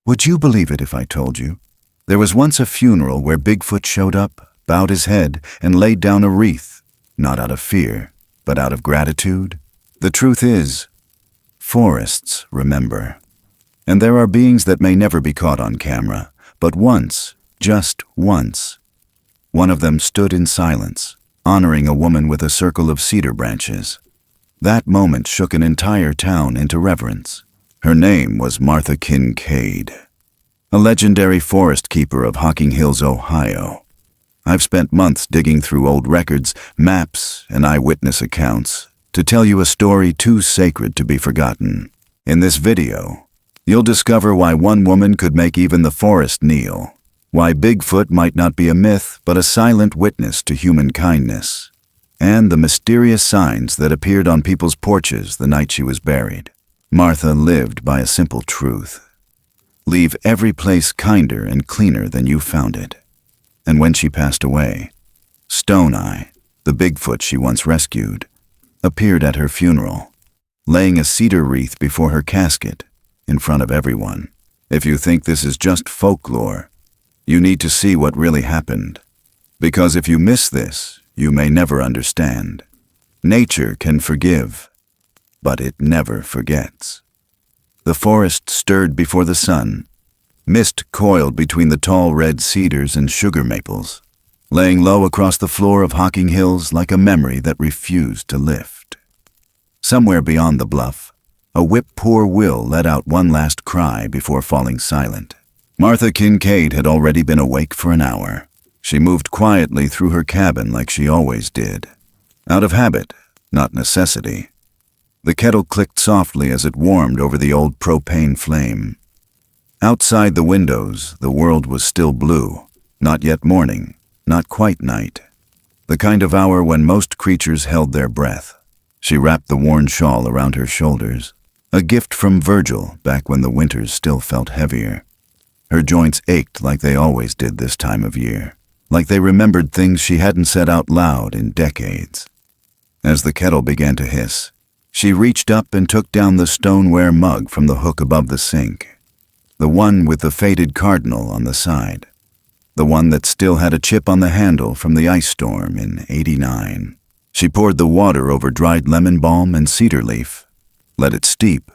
Would you believe it if I told you? There was once a funeral where Bigfoot showed up, bowed his head, and laid down a wreath, not out of fear, but out of gratitude. The truth is, forests remember. And there are beings that may never be caught on camera, but once, just once, one of them stood in silence, honoring a woman with a circle of cedar branches. That moment shook an entire town into reverence. Her name was Martha Kincaid, a legendary forest keeper of Hocking Hills, Ohio. I've spent months digging through old records, maps, and eyewitness accounts to tell you a story too sacred to be forgotten. In this video, you'll discover why one woman could make even the forest kneel, why Bigfoot might not be a myth but a silent witness to human kindness, and the mysterious signs that appeared on people's porches the night she was buried. Martha lived by a simple truth. Leave every place kinder and cleaner than you found it. And when she passed away, Stone Eye, the Bigfoot she once rescued, appeared at her funeral, laying a cedar wreath before her casket in front of everyone. If you think this is just folklore, you need to see what really happened. Because if you miss this, you may never understand. Nature can forgive, but it never forgets. The forest stirred before the sun. Mist coiled between the tall red cedars and sugar maples, laying low across the floor of Hocking Hills like a memory that refused to lift. Somewhere beyond the bluff, a whip-poor-will let out one last cry before falling silent. Martha Kincaid had already been awake for an hour. She moved quietly through her cabin like she always did. Out of habit, not necessity. The kettle clicked softly as it warmed over the old propane flame. Outside the windows, the world was still blue, not yet morning, not quite night. The kind of hour when most creatures held their breath. She wrapped the worn shawl around her shoulders, a gift from Virgil back when the winters still felt heavier. Her joints ached like they always did this time of year, like they remembered things she hadn't said out loud in decades. As the kettle began to hiss, she reached up and took down the stoneware mug from the hook above the sink, the one with the faded cardinal on the side, the one that still had a chip on the handle from the ice storm in '89. She poured the water over dried lemon balm and cedar leaf, let it steep,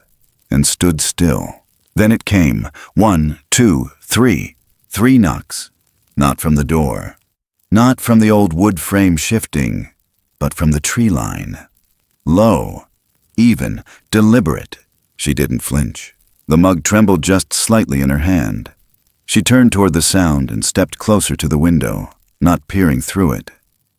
and stood still. Then it came, 1, 2, 3, 3 knocks, not from the door, not from the old wood frame shifting, but from the tree line. Low, even, deliberate. She didn't flinch. The mug trembled just slightly in her hand. She turned toward the sound and stepped closer to the window, not peering through it,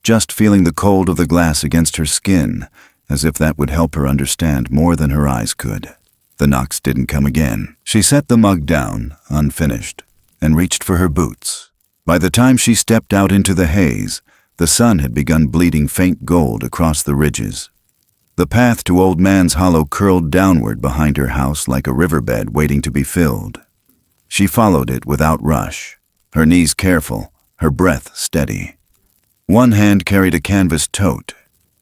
just feeling the cold of the glass against her skin, as if that would help her understand more than her eyes could. The knocks didn't come again. She set the mug down, unfinished, and reached for her boots. By the time she stepped out into the haze, the sun had begun bleeding faint gold across the ridges. The path to Old Man's Hollow curled downward behind her house like a riverbed waiting to be filled. She followed it without rush, her knees careful, her breath steady. One hand carried a canvas tote.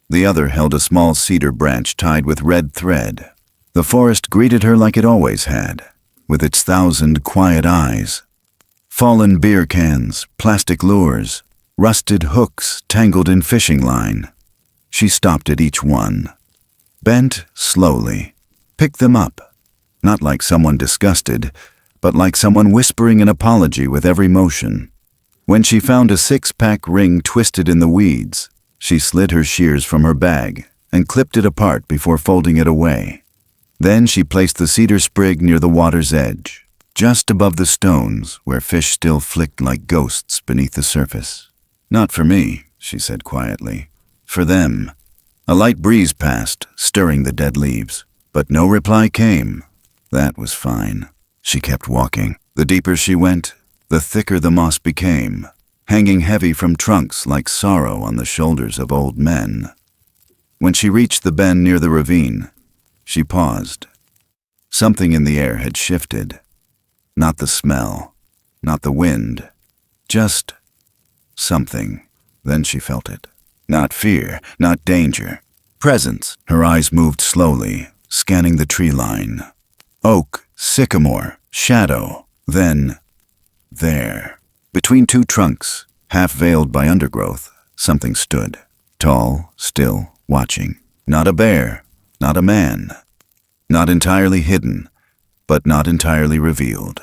The other held a small cedar branch tied with red thread. The forest greeted her like it always had, with its 1,000 quiet eyes. Fallen beer cans, plastic lures, rusted hooks tangled in fishing line. She stopped at each one. Bent slowly, picked them up, not like someone disgusted, but like someone whispering an apology with every motion. When she found a 6-pack ring twisted in the weeds, she slid her shears from her bag and clipped it apart before folding it away. Then she placed the cedar sprig near the water's edge, just above the stones where fish still flicked like ghosts beneath the surface. "Not for me," she said quietly. "For them." A light breeze passed, stirring the dead leaves, but no reply came. That was fine. She kept walking. The deeper she went, the thicker the moss became, hanging heavy from trunks like sorrow on the shoulders of old men. When she reached the bend near the ravine, she paused. Something in the air had shifted. Not the smell, not the wind, just something. Then she felt it. Not fear, not danger. Presence. Her eyes moved slowly, scanning the tree line. Oak, sycamore, shadow. Then, there, between two trunks, half veiled by undergrowth, something stood, tall, still, watching. Not a bear, not a man, not entirely hidden, but not entirely revealed.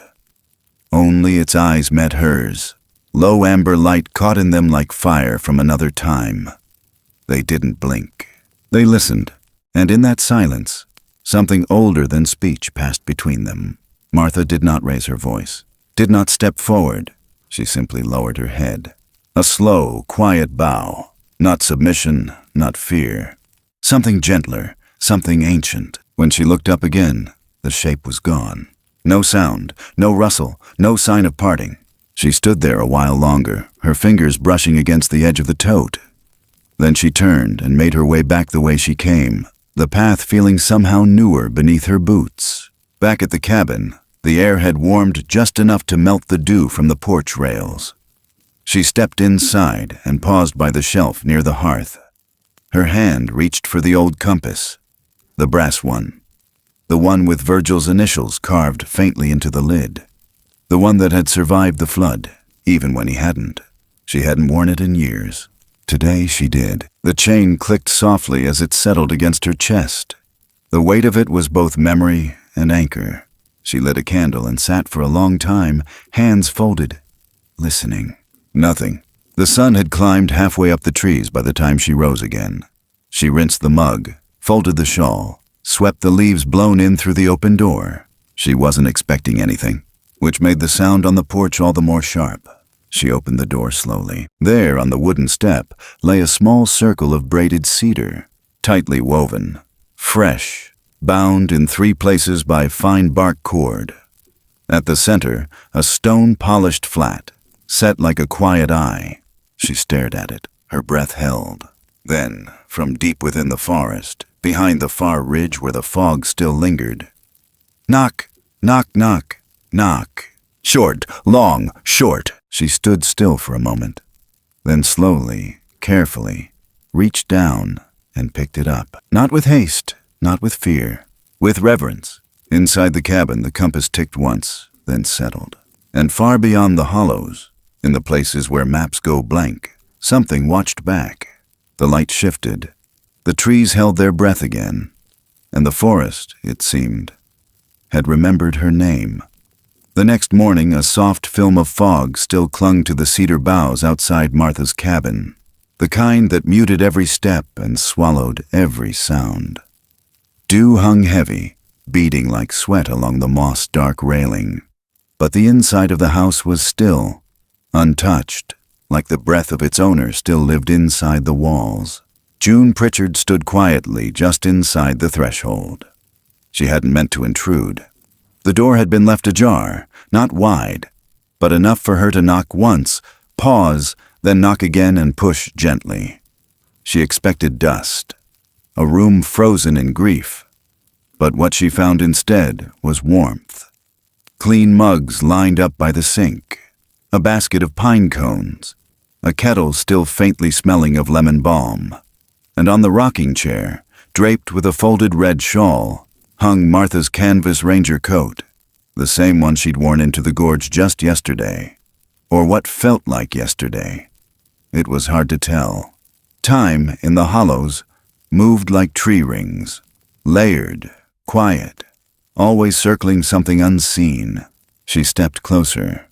Only its eyes met hers, low amber light caught in them like fire from another time. They didn't blink. They listened, and in that silence, something older than speech passed between them. Martha did not raise her voice, did not step forward. She simply lowered her head. A slow, quiet bow, not submission, not fear. Something gentler, something ancient. When she looked up again, the shape was gone. No sound, no rustle, no sign of parting. She stood there a while longer, her fingers brushing against the edge of the tote. Then she turned and made her way back the way she came, the path feeling somehow newer beneath her boots. Back at the cabin, the air had warmed just enough to melt the dew from the porch rails. She stepped inside and paused by the shelf near the hearth. Her hand reached for the old compass, the brass one, the one with Virgil's initials carved faintly into the lid, the one that had survived the flood, even when he hadn't. She hadn't worn it in years. Today she did. The chain clicked softly as it settled against her chest. The weight of it was both memory and anchor. She lit a candle and sat for a long time, hands folded, listening. Nothing. The sun had climbed halfway up the trees by the time she rose again. She rinsed the mug, folded the shawl, swept the leaves blown in through the open door. She wasn't expecting anything, which made the sound on the porch all the more sharp. She opened the door slowly. There, on the wooden step, lay a small circle of braided cedar, tightly woven, fresh, bound in 3 places by fine bark cord. At the center, a stone-polished flat, set like a quiet eye. She stared at it, her breath held. Then, from deep within the forest, behind the far ridge where the fog still lingered, knock, knock, knock, knock. Short, long, short. She stood still for a moment, then slowly, carefully, reached down and picked it up. Not with haste, not with fear, with reverence. Inside the cabin, the compass ticked once, then settled. And far beyond the hollows, in the places where maps go blank, something watched back. The light shifted. The trees held their breath again, and the forest, it seemed, had remembered her name. The next morning, a soft film of fog still clung to the cedar boughs outside Martha's cabin, the kind that muted every step and swallowed every sound. Dew hung heavy, beading like sweat along the moss-dark railing, but the inside of the house was still, untouched, like the breath of its owner still lived inside the walls. June Pritchard stood quietly just inside the threshold. She hadn't meant to intrude. The door had been left ajar, not wide, but enough for her to knock once, pause, then knock again and push gently. She expected dust, a room frozen in grief, but what she found instead was warmth. Clean mugs lined up by the sink, a basket of pine cones, a kettle still faintly smelling of lemon balm, and on the rocking chair, draped with a folded red shawl, hung Martha's canvas ranger coat, the same one she'd worn into the gorge just yesterday, or what felt like yesterday. It was hard to tell. Time, in the hollows, moved like tree rings, layered, quiet, always circling something unseen. She stepped closer.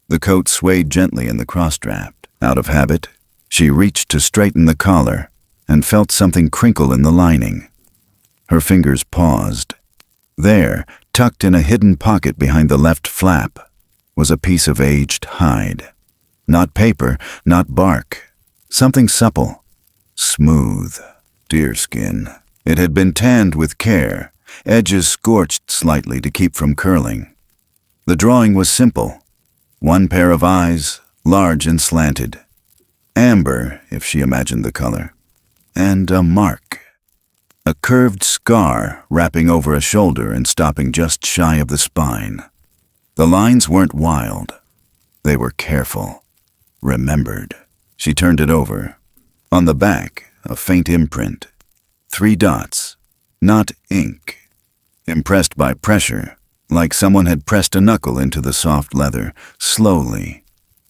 The coat swayed gently in the cross-draft. Out of habit, she reached to straighten the collar and felt something crinkle in the lining. Her fingers paused. There, tucked in a hidden pocket behind the left flap, was a piece of aged hide. Not paper, not bark. Something supple, smooth, deerskin. It had been tanned with care, edges scorched slightly to keep from curling. The drawing was simple. One pair of eyes, large and slanted. Amber, if she imagined the color. And a mark. A curved scar wrapping over a shoulder and stopping just shy of the spine. The lines weren't wild. They were careful. Remembered. She turned it over. On the back, a faint imprint. 3 dots. Not ink. Impressed by pressure, like someone had pressed a knuckle into the soft leather, slowly,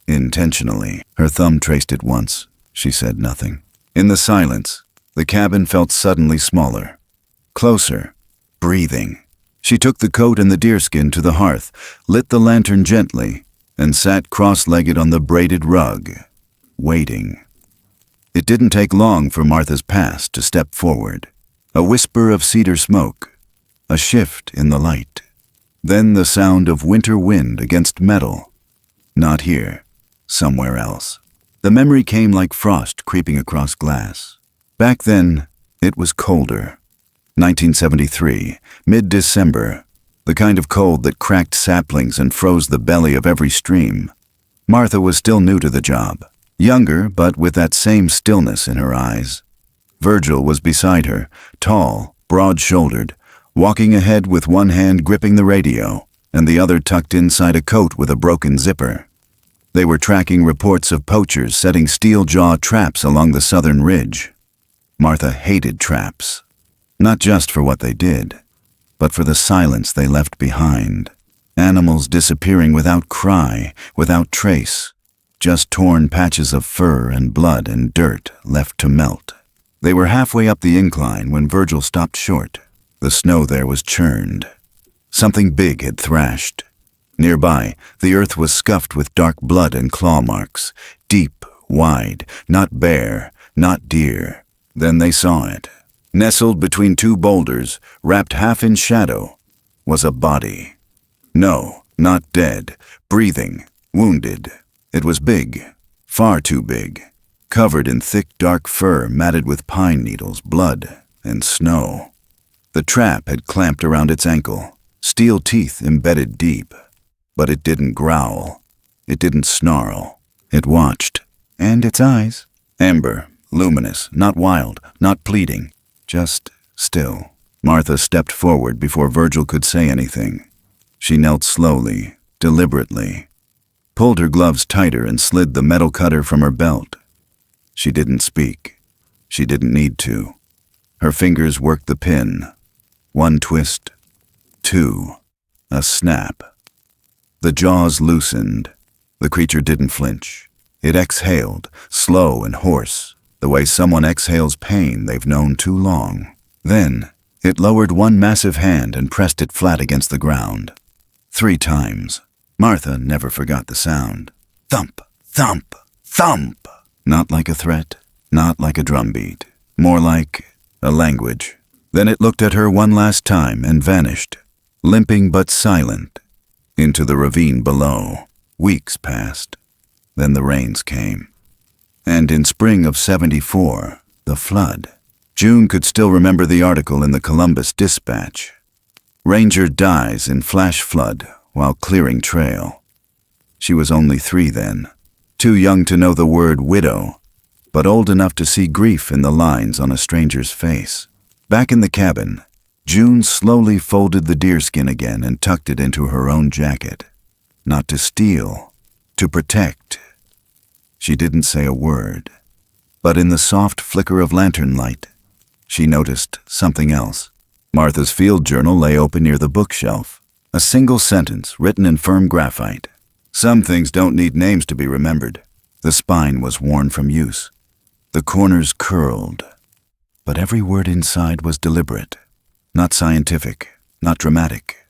intentionally. Her thumb traced it once. She said nothing. In the silence, the cabin felt suddenly smaller, closer, breathing. She took the coat and the deerskin to the hearth, lit the lantern gently, and sat cross-legged on the braided rug, waiting. It didn't take long for Martha's past to step forward. A whisper of cedar smoke, a shift in the light. Then the sound of winter wind against metal. Not here, somewhere else. The memory came like frost creeping across glass. Back then, it was colder. 1973, mid-December, the kind of cold that cracked saplings and froze the belly of every stream. Martha was still new to the job, younger but with that same stillness in her eyes. Virgil was beside her, tall, broad-shouldered, walking ahead with one hand gripping the radio and the other tucked inside a coat with a broken zipper. They were tracking reports of poachers setting steel-jaw traps along the southern ridge. Martha hated traps. Not just for what they did, but for the silence they left behind. Animals disappearing without cry, without trace. Just torn patches of fur and blood and dirt left to melt. They were halfway up the incline when Virgil stopped short. The snow there was churned. Something big had thrashed. Nearby, the earth was scuffed with dark blood and claw marks. Deep, wide, not bear, not deer. Then they saw it. Nestled between two boulders, wrapped half in shadow, was a body. No, not dead, breathing, wounded. It was big, far too big, covered in thick dark fur matted with pine needles, blood, and snow. The trap had clamped around its ankle, steel teeth embedded deep. But it didn't growl. It didn't snarl. It watched. And its eyes? Amber, luminous, not wild, not pleading. Just still. Martha stepped forward before Virgil could say anything. She knelt slowly, deliberately, pulled her gloves tighter and slid the metal cutter from her belt. She didn't speak. She didn't need to. Her fingers worked the pin. One twist, two, a snap. The jaws loosened. The creature didn't flinch. It exhaled, slow and hoarse, the way someone exhales pain they've known too long. Then, it lowered one massive hand and pressed it flat against the ground. 3 times. Martha never forgot the sound. Thump, thump, thump. Not like a threat, not like a drumbeat. More like a language. Then it looked at her one last time and vanished, limping but silent, into the ravine below. Weeks passed. Then the rains came. And in spring of '74, the flood. June could still remember the article in the Columbus Dispatch. Ranger dies in flash flood while clearing trail. She was only 3 then, too young to know the word widow, but old enough to see grief in the lines on a stranger's face. Back in the cabin, June slowly folded the deerskin again and tucked it into her own jacket. Not to steal, to protect. She didn't say a word, but in the soft flicker of lantern light, she noticed something else. Martha's field journal lay open near the bookshelf, a single sentence written in firm graphite. Some things don't need names to be remembered. The spine was worn from use. The corners curled, but every word inside was deliberate. Not scientific, not dramatic,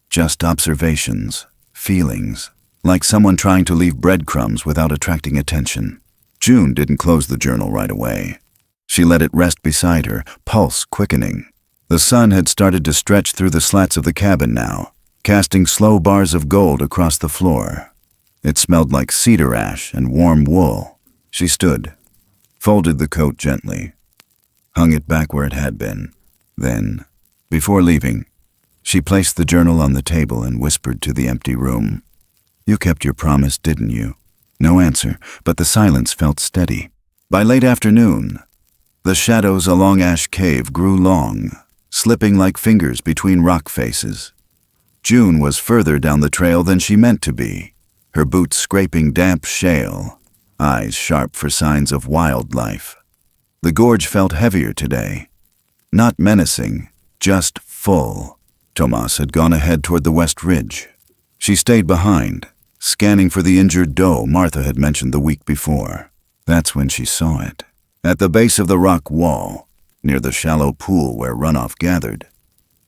just observations, feelings, like someone trying to leave breadcrumbs without attracting attention. June didn't close the journal right away. She let it rest beside her, pulse quickening. The sun had started to stretch through the slats of the cabin now, casting slow bars of gold across the floor. It smelled like cedar ash and warm wool. She stood, folded the coat gently, hung it back where it had been. Then, before leaving, she placed the journal on the table and whispered to the empty room. "You kept your promise, didn't you?" No answer, but the silence felt steady. By late afternoon, the shadows along Ash Cave grew long, slipping like fingers between rock faces. June was further down the trail than she meant to be, her boots scraping damp shale, eyes sharp for signs of wildlife. The gorge felt heavier today. Not menacing, just full, Tomas had gone ahead toward the west ridge. She stayed behind, scanning for the injured doe Martha had mentioned the week before. That's when she saw it. At the base of the rock wall, near the shallow pool where runoff gathered,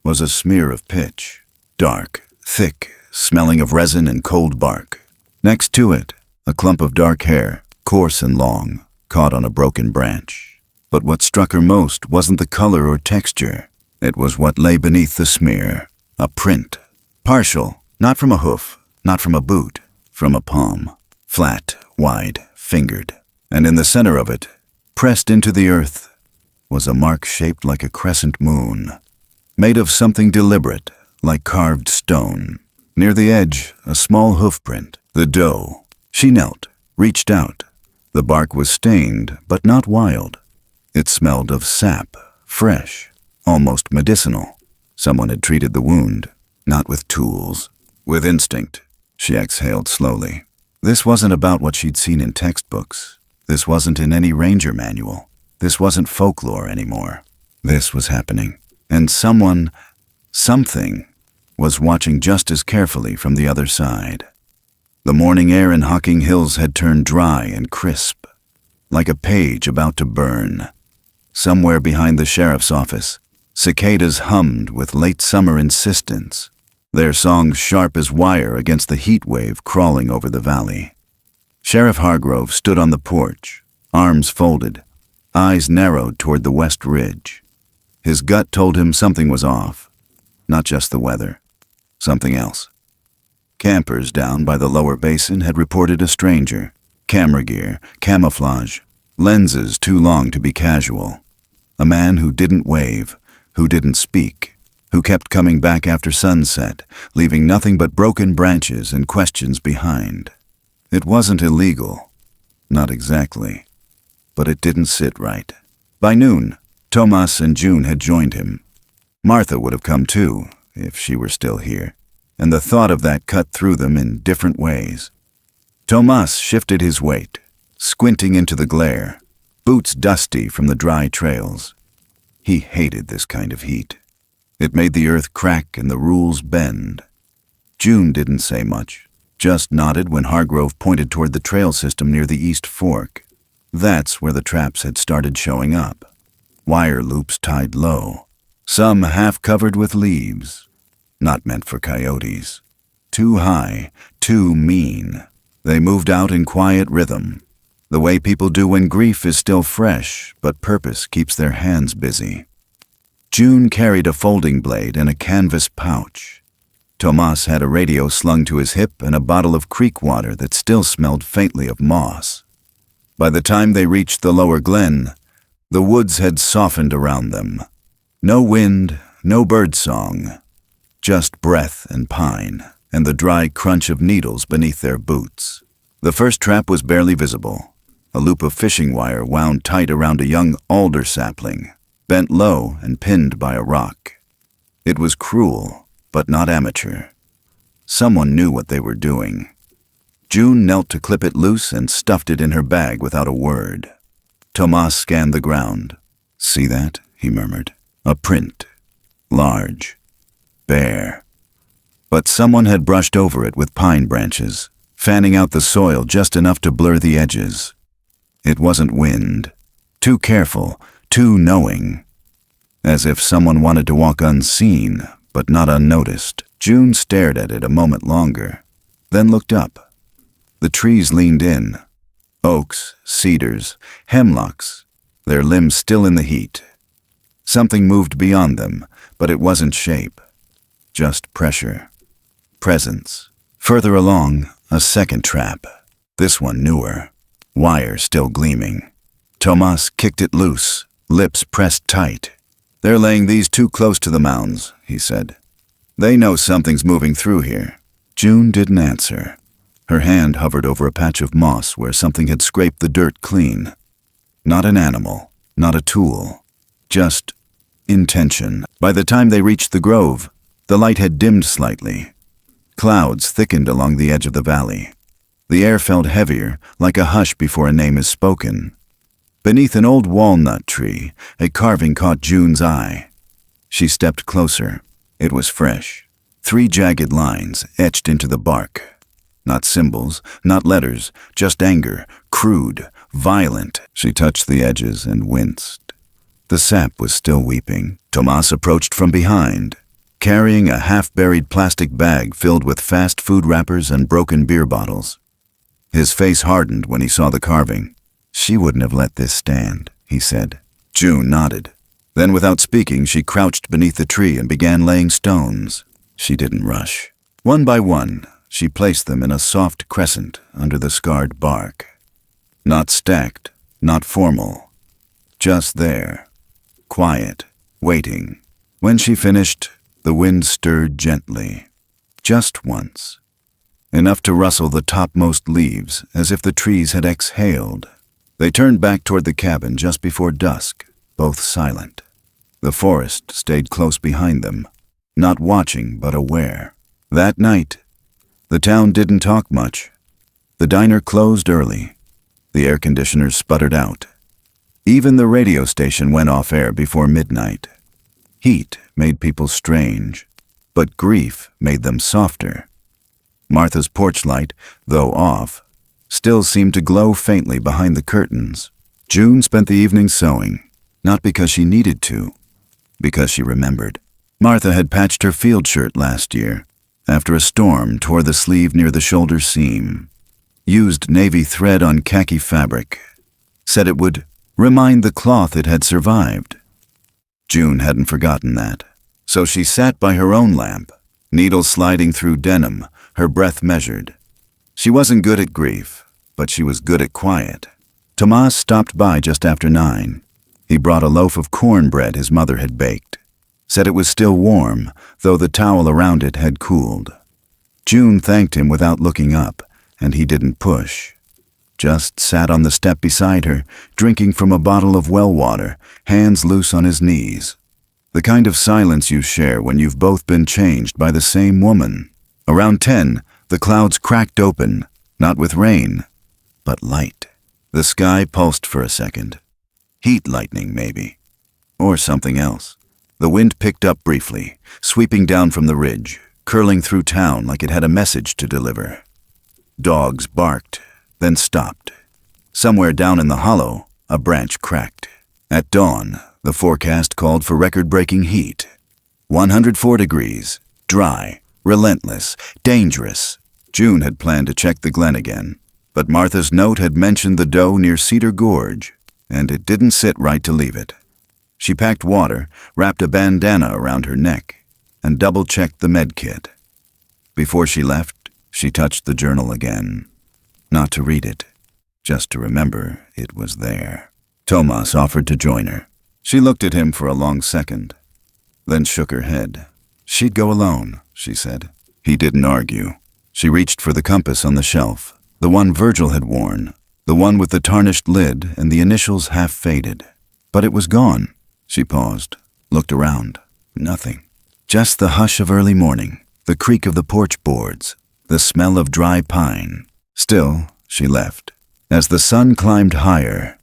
was a smear of pitch. Dark, thick, smelling of resin and cold bark. Next to it, a clump of dark hair, coarse and long, caught on a broken branch. But what struck her most wasn't the color or texture. It was what lay beneath the smear. A print. Partial, not from a hoof, not from a boot, from a palm. Flat, wide, fingered. And in the center of it, pressed into the earth, was a mark shaped like a crescent moon, made of something deliberate, like carved stone. Near the edge, a small hoof print. The doe. She knelt, reached out. The bark was stained, but not wild. It smelled of sap, fresh, almost medicinal. Someone had treated the wound, not with tools, with instinct. She exhaled slowly. This wasn't about what she'd seen in textbooks. This wasn't in any ranger manual. This wasn't folklore anymore. This was happening. And something, was watching just as carefully from the other side. The morning air in Hocking Hills had turned dry and crisp, like a page about to burn. Somewhere behind the sheriff's office, cicadas hummed with late summer insistence, their songs sharp as wire against the heat wave crawling over the valley. Sheriff Hargrove stood on the porch, arms folded, eyes narrowed toward the west ridge. His gut told him something was off, not just the weather, something else. Campers down by the lower basin had reported a stranger. Camera gear, camouflage, lenses too long to be casual. A man who didn't wave, who didn't speak, who kept coming back after sunset, leaving nothing but broken branches and questions behind. It wasn't illegal. Not exactly. But it didn't sit right. By noon, Tomas and June had joined him. Martha would have come too, if she were still here, and the thought of that cut through them in different ways. Tomas shifted his weight, squinting into the glare, boots dusty from the dry trails. He hated this kind of heat. It made the earth crack and the rules bend. June didn't say much, just nodded when Hargrove pointed toward the trail system near the East Fork. That's where the traps had started showing up. Wire loops tied low, some half-covered with leaves, not meant for coyotes. Too high, too mean. They moved out in quiet rhythm, the way people do when grief is still fresh, but purpose keeps their hands busy. June carried a folding blade and a canvas pouch. Tomas had a radio slung to his hip and a bottle of creek water that still smelled faintly of moss. By the time they reached the lower glen, the woods had softened around them. No wind, no birdsong, just breath and pine, and the dry crunch of needles beneath their boots. The first trap was barely visible. A loop of fishing wire wound tight around a young alder sapling, bent low and pinned by a rock. It was cruel, but not amateur. Someone knew what they were doing. June knelt to clip it loose and stuffed it in her bag without a word. Tomas scanned the ground. "See that?" he murmured. "A print. Large. Bare." But someone had brushed over it with pine branches, fanning out the soil just enough to blur the edges. It wasn't wind. Too careful, too knowing. As if someone wanted to walk unseen, but not unnoticed. June stared at it a moment longer, then looked up. The trees leaned in. Oaks, cedars, hemlocks, their limbs still in the heat. Something moved beyond them, but it wasn't shape. Just pressure. Presence. Further along, a second trap. This one newer. Wire still gleaming. Tomas kicked it loose, lips pressed tight. "They're laying these too close to the mounds," he said. "They know something's moving through here." June didn't answer. Her hand hovered over a patch of moss where something had scraped the dirt clean. Not an animal, not a tool, just intention. By the time they reached the grove, the light had dimmed slightly. Clouds thickened along the edge of the valley. The air felt heavier, like a hush before a name is spoken. Beneath an old walnut tree, a carving caught June's eye. She stepped closer. It was fresh. 3 jagged lines etched into the bark. Not symbols, not letters, just anger, crude, violent. She touched the edges and winced. The sap was still weeping. Tomas approached from behind, carrying a half-buried plastic bag filled with fast food wrappers and broken beer bottles. His face hardened when he saw the carving. "She wouldn't have let this stand," he said. June nodded. Then, without speaking, she crouched beneath the tree and began laying stones. She didn't rush. One by one, she placed them in a soft crescent under the scarred bark. Not stacked, not formal. Just there. Quiet, waiting. When she finished, the wind stirred gently. Just once. Enough to rustle the topmost leaves as if the trees had exhaled. They turned back toward the cabin just before dusk, both silent. The forest stayed close behind them, not watching but aware. That night, the town didn't talk much. The diner closed early. The air conditioners sputtered out. Even the radio station went off air before midnight. Heat made people strange, but grief made them softer. Martha's porch light, though off, still seemed to glow faintly behind the curtains. June spent the evening sewing, not because she needed to, because she remembered. Martha had patched her field shirt last year, after a storm tore the sleeve near the shoulder seam. Used navy thread on khaki fabric. Said it would remind the cloth it had survived. June hadn't forgotten that, so she sat by her own lamp, needle sliding through denim, her breath measured. She wasn't good at grief, but she was good at quiet. Tomas stopped by just after 9. He brought a loaf of cornbread his mother had baked. Said it was still warm, though the towel around it had cooled. June thanked him without looking up, and he didn't push. Just sat on the step beside her, drinking from a bottle of well water, hands loose on his knees. The kind of silence you share when you've both been changed by the same woman. Around 10, the clouds cracked open, not with rain, but light. The sky pulsed for a second. Heat lightning, maybe. Or something else. The wind picked up briefly, sweeping down from the ridge, curling through town like it had a message to deliver. Dogs barked, then stopped. Somewhere down in the hollow, a branch cracked. At dawn, the forecast called for record-breaking heat. 104 degrees, dry, relentless, dangerous. June had planned to check the glen again, but Martha's note had mentioned the doe near Cedar Gorge, and it didn't sit right to leave it. She packed water, wrapped a bandana around her neck, and double-checked the med kit. Before she left, she touched the journal again. Not to read it, just to remember it was there. Tomas offered to join her. She looked at him for a long second, then shook her head. She'd go alone, she said. He didn't argue. She reached for the compass on the shelf, the one Virgil had worn, the one with the tarnished lid and the initials half faded. But it was gone. She paused, looked around. Nothing. Just the hush of early morning, the creak of the porch boards, the smell of dry pine. Still, she left. As the sun climbed higher,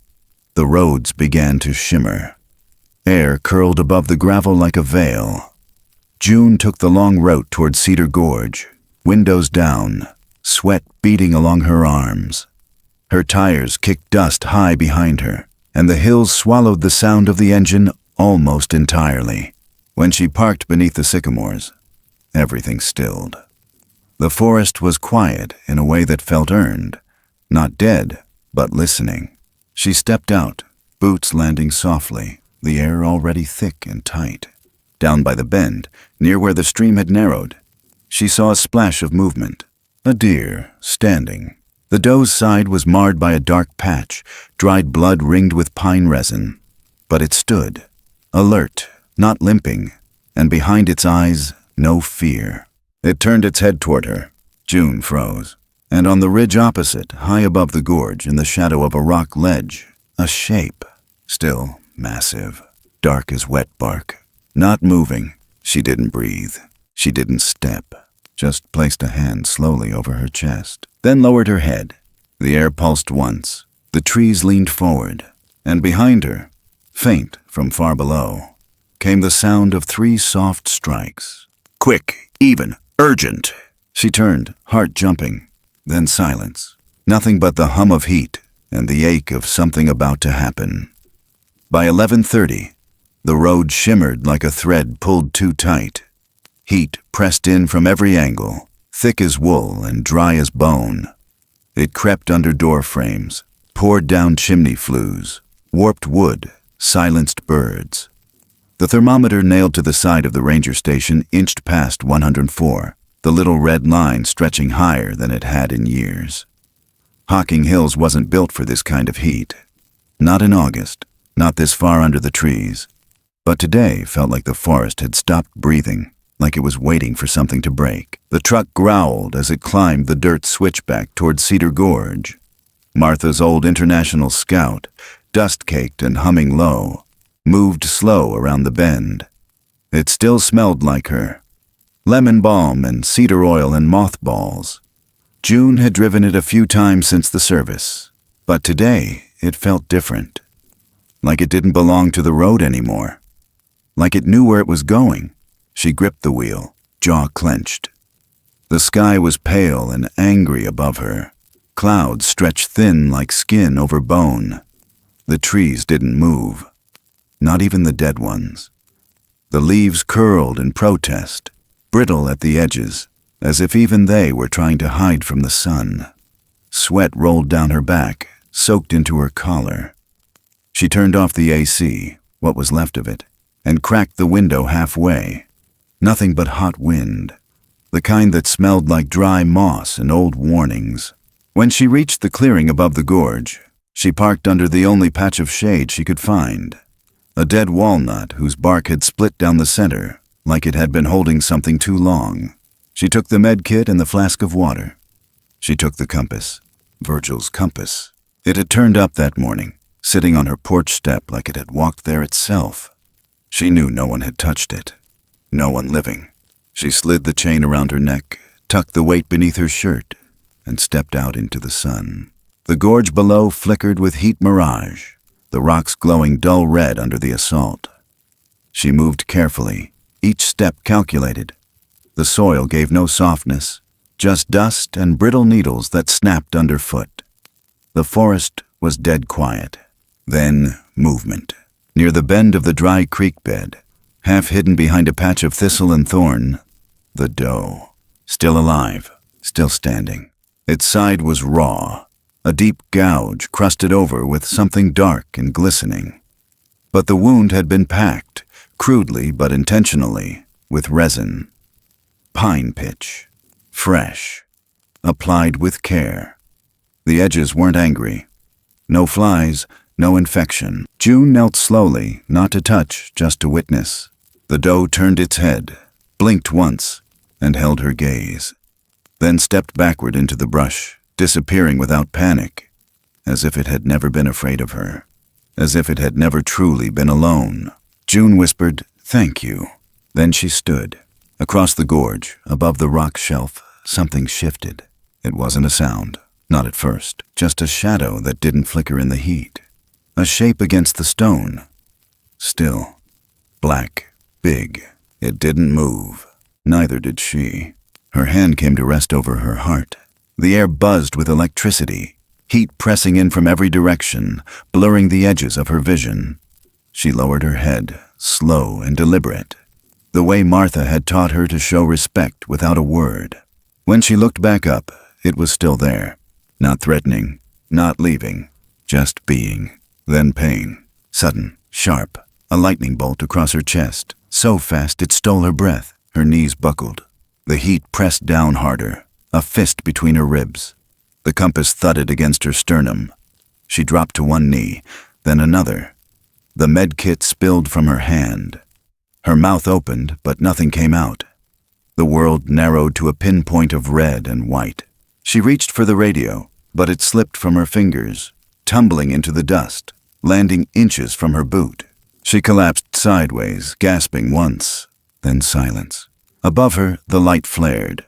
the roads began to shimmer. Air curled above the gravel like a veil. June took the long route toward Cedar Gorge, windows down, sweat beating along her arms. Her tires kicked dust high behind her, and the hills swallowed the sound of the engine almost entirely. When she parked beneath the sycamores, everything stilled. The forest was quiet in a way that felt earned, not dead, but listening. She stepped out, boots landing softly, the air already thick and tight. Down by the bend, near where the stream had narrowed, she saw a splash of movement. A deer, standing. The doe's side was marred by a dark patch, dried blood ringed with pine resin. But it stood, alert, not limping, and behind its eyes, no fear. It turned its head toward her. June froze. And on the ridge opposite, high above the gorge, in the shadow of a rock ledge, a shape, still massive, dark as wet bark. Not moving. She didn't breathe. She didn't step. Just placed a hand slowly over her chest, then lowered her head. The air pulsed once. The trees leaned forward, and behind her, faint from far below, came the sound of 3 soft strikes. Quick, even, urgent. She turned, heart jumping. Then silence. Nothing but the hum of heat and the ache of something about to happen. By 11:30, the road shimmered like a thread pulled too tight. Heat pressed in from every angle, thick as wool and dry as bone. It crept under door frames, poured down chimney flues, warped wood, silenced birds. The thermometer nailed to the side of the ranger station inched past 104, the little red line stretching higher than it had in years. Hocking Hills wasn't built for this kind of heat. Not in August, not this far under the trees. But today felt like the forest had stopped breathing, like it was waiting for something to break. The truck growled as it climbed the dirt switchback toward Cedar Gorge. Martha's old International Scout, dust-caked and humming low, moved slow around the bend. It still smelled like her. Lemon balm and cedar oil and mothballs. June had driven it a few times since the service, but today it felt different. Like it didn't belong to the road anymore. Like it knew where it was going. She gripped the wheel, jaw clenched. The sky was pale and angry above her. Clouds stretched thin like skin over bone. The trees didn't move. Not even the dead ones. The leaves curled in protest, brittle at the edges, as if even they were trying to hide from the sun. Sweat rolled down her back, soaked into her collar. She turned off the AC, what was left of it, and cracked the window halfway. Nothing but hot wind, the kind that smelled like dry moss and old warnings. When she reached the clearing above the gorge, she parked under the only patch of shade she could find. A dead walnut whose bark had split down the center, like it had been holding something too long. She took the med kit and the flask of water. She took the compass, Virgil's compass. It had turned up that morning, sitting on her porch step like it had walked there itself. She knew no one had touched it. No one living. She slid the chain around her neck, tucked the weight beneath her shirt, and stepped out into the sun. The gorge below flickered with heat mirage, the rocks glowing dull red under the assault. She moved carefully, each step calculated. The soil gave no softness, just dust and brittle needles that snapped underfoot. The forest was dead quiet. Then movement. Near the bend of the dry creek bed, half hidden behind a patch of thistle and thorn, the doe. Still alive, still standing. Its side was raw, a deep gouge crusted over with something dark and glistening. But the wound had been packed, crudely but intentionally, with resin. Pine pitch. Fresh. Applied with care. The edges weren't angry. No flies, no infection. June knelt slowly, not to touch, just to witness. The doe turned its head, blinked once, and held her gaze. Then stepped backward into the brush, disappearing without panic, as if it had never been afraid of her, as if it had never truly been alone. June whispered, "Thank you." Then she stood. Across the gorge, above the rock shelf, something shifted. It wasn't a sound, not at first, just a shadow that didn't flicker in the heat. A shape against the stone. Still. Black. Big. It didn't move. Neither did she. Her hand came to rest over her heart. The air buzzed with electricity, heat pressing in from every direction, blurring the edges of her vision. She lowered her head, slow and deliberate, the way Martha had taught her to show respect without a word. When she looked back up, it was still there, not threatening, not leaving, just being. Then pain, sudden, sharp, a lightning bolt across her chest, so fast it stole her breath. Her knees buckled. The heat pressed down harder, a fist between her ribs. The compass thudded against her sternum. She dropped to one knee, then another. The med kit spilled from her hand. Her mouth opened, but nothing came out. The world narrowed to a pinpoint of red and white. She reached for the radio, but it slipped from her fingers, tumbling into the dust, landing inches from her boot. She collapsed sideways, gasping once, then silence. Above her, the light flared.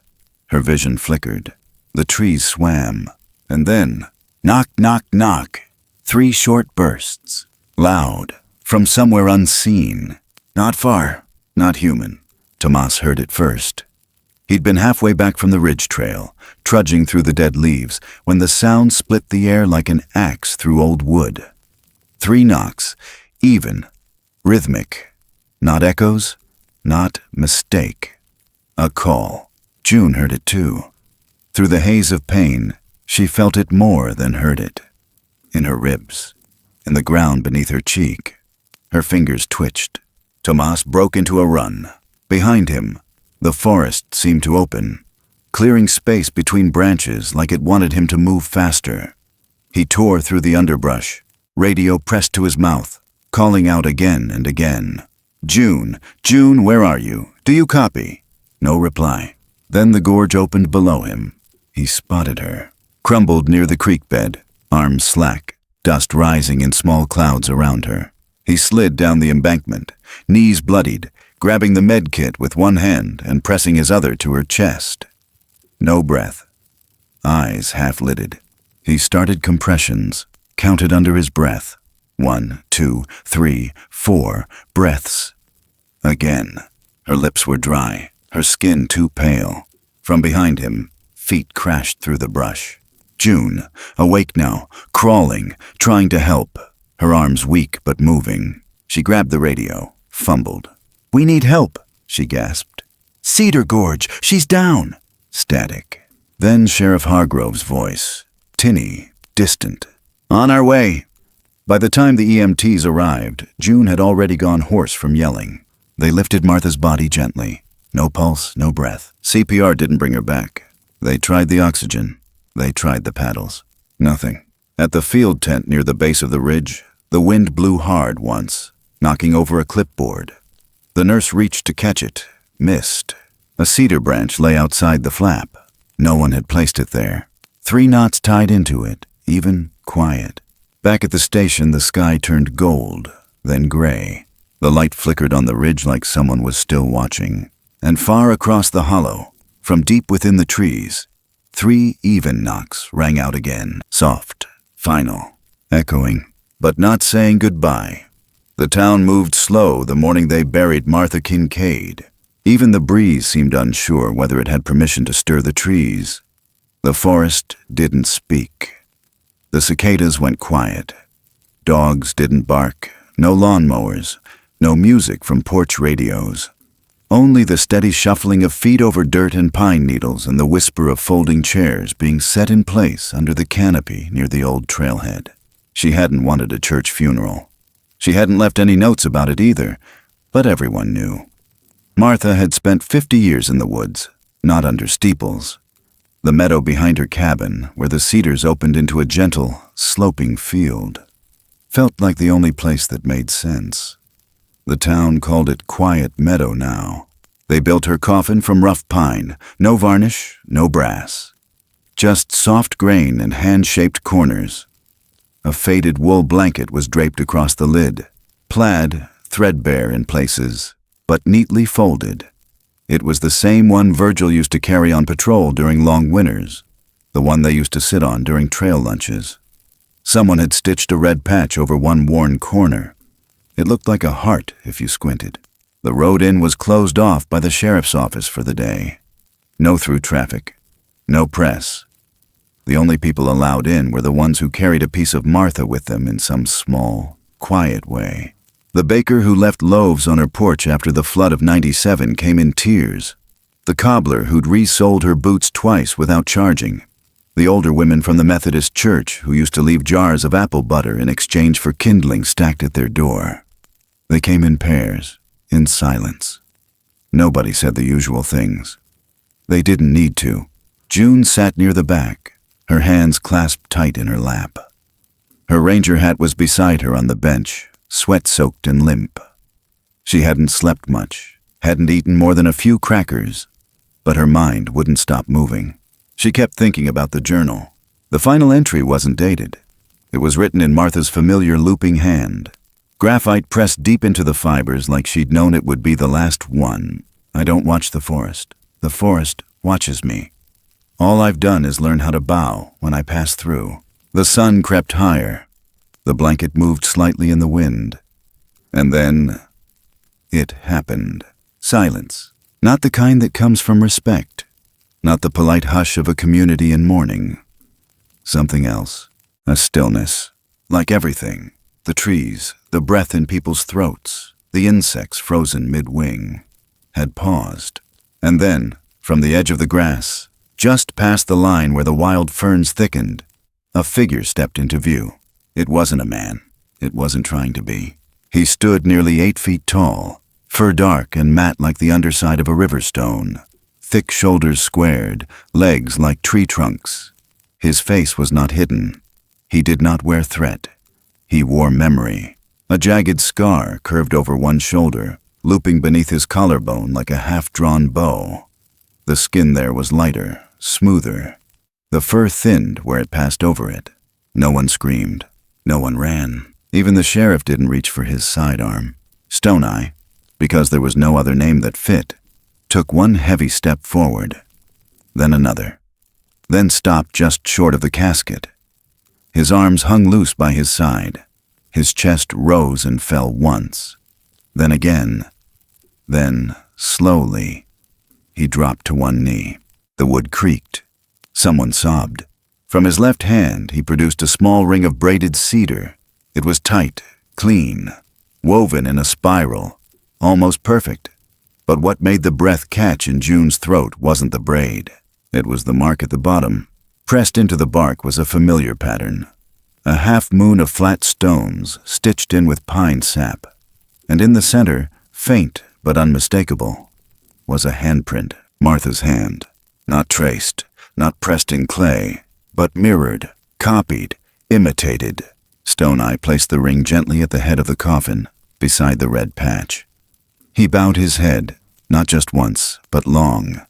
Her vision flickered. The trees swam. And then, knock, knock, knock. 3 short bursts. Loud, from somewhere unseen. Not far, not human. Tomas heard it first. He'd been halfway back from the ridge trail, trudging through the dead leaves, when the sound split the air like an axe through old wood. 3 knocks, even, rhythmic. Not echoes, not mistake. A call. June heard it too. Through the haze of pain, she felt it more than heard it. In her ribs, in the ground beneath her cheek. Her fingers twitched. Tomas broke into a run. Behind him, the forest seemed to open, clearing space between branches like it wanted him to move faster. He tore through the underbrush, radio pressed to his mouth, calling out again and again. June, June, where are you? Do you copy? No reply. Then the gorge opened below him. He spotted her, crumbled near the creek bed, arms slack, dust rising in small clouds around her. He slid down the embankment, knees bloodied, grabbing the med kit with one hand and pressing his other to her chest. No breath. Eyes half-lidded. He started compressions, counted under his breath. 1, 2, 3, 4 breaths. Again. Her lips were dry, her skin too pale. From behind him, feet crashed through the brush. June, awake now, crawling, trying to help. Her arms weak but moving. She grabbed the radio, fumbled. We need help, she gasped. Cedar Gorge, she's down. Static. Then Sheriff Hargrove's voice, tinny, distant. On our way. By the time the EMTs arrived, June had already gone hoarse from yelling. They lifted Martha's body gently. No pulse, no breath. CPR didn't bring her back. They tried the oxygen. They tried the paddles. Nothing. At the field tent near the base of the ridge, the wind blew hard once, knocking over a clipboard. The nurse reached to catch it, missed. A cedar branch lay outside the flap. No one had placed it there. 3 knots tied into it, even, quiet. Back at the station, the sky turned gold, then gray. The light flickered on the ridge like someone was still watching. And far across the hollow, from deep within the trees, 3 even knocks rang out again, soft, final, echoing, but not saying goodbye. The town moved slow the morning they buried Martha Kincaid. Even the breeze seemed unsure whether it had permission to stir the trees. The forest didn't speak. The cicadas went quiet. Dogs didn't bark, no lawnmowers, no music from porch radios. Only the steady shuffling of feet over dirt and pine needles and the whisper of folding chairs being set in place under the canopy near the old trailhead. She hadn't wanted a church funeral. She hadn't left any notes about it either, but everyone knew. Martha had spent 50 years in the woods, not under steeples. The meadow behind her cabin, where the cedars opened into a gentle, sloping field, felt like the only place that made sense. The town called it Quiet Meadow now. They built her coffin from rough pine, no varnish, no brass. Just soft grain and hand-shaped corners. A faded wool blanket was draped across the lid, plaid, threadbare in places, but neatly folded. It was the same one Virgil used to carry on patrol during long winters, the one they used to sit on during trail lunches. Someone had stitched a red patch over one worn corner. It looked like a heart if you squinted. The road in was closed off by the sheriff's office for the day. No through traffic, no press. The only people allowed in were the ones who carried a piece of Martha with them in some small, quiet way. The baker who left loaves on her porch after the flood of '97 came in tears. The cobbler who'd resold her boots twice without charging. The older women from the Methodist church who used to leave jars of apple butter in exchange for kindling stacked at their door. They came in pairs, in silence. Nobody said the usual things. They didn't need to. June sat near the back, her hands clasped tight in her lap. Her ranger hat was beside her on the bench, sweat-soaked and limp. She hadn't slept much, hadn't eaten more than a few crackers, but her mind wouldn't stop moving. She kept thinking about the journal. The final entry wasn't dated. It was written in Martha's familiar looping hand. Graphite pressed deep into the fibers like she'd known it would be the last one. I don't watch the forest. The forest watches me. All I've done is learn how to bow when I pass through. The sun crept higher. The blanket moved slightly in the wind. And then it happened. Silence. Not the kind that comes from respect. Not the polite hush of a community in mourning. Something else. A stillness. Like everything. The trees, the breath in people's throats, the insects frozen mid-wing, had paused. And then, from the edge of the grass, just past the line where the wild ferns thickened, a figure stepped into view. It wasn't a man. It wasn't trying to be. He stood nearly 8 feet tall, fur dark and matte like the underside of a river stone, thick shoulders squared, legs like tree trunks. His face was not hidden. He did not wear threat. He wore memory. A jagged scar curved over one shoulder, looping beneath his collarbone like a half-drawn bow. The skin there was lighter, smoother. The fur thinned where it passed over it. No one screamed. No one ran. Even the sheriff didn't reach for his sidearm. Stone Eye, because there was no other name that fit, took one heavy step forward, then another, then stopped just short of the casket. His arms hung loose by his side. His chest rose and fell once, then again. Then, slowly, he dropped to one knee. The wood creaked. Someone sobbed. From his left hand, he produced a small ring of braided cedar. It was tight, clean, woven in a spiral, almost perfect. But what made the breath catch in June's throat wasn't the braid. It was the mark at the bottom. Pressed into the bark was a familiar pattern. A half-moon of flat stones stitched in with pine sap. And in the center, faint but unmistakable, was a handprint, Martha's hand. Not traced, not pressed in clay, but mirrored, copied, imitated. Stone Eye placed the ring gently at the head of the coffin, beside the red patch. He bowed his head, not just once, but long.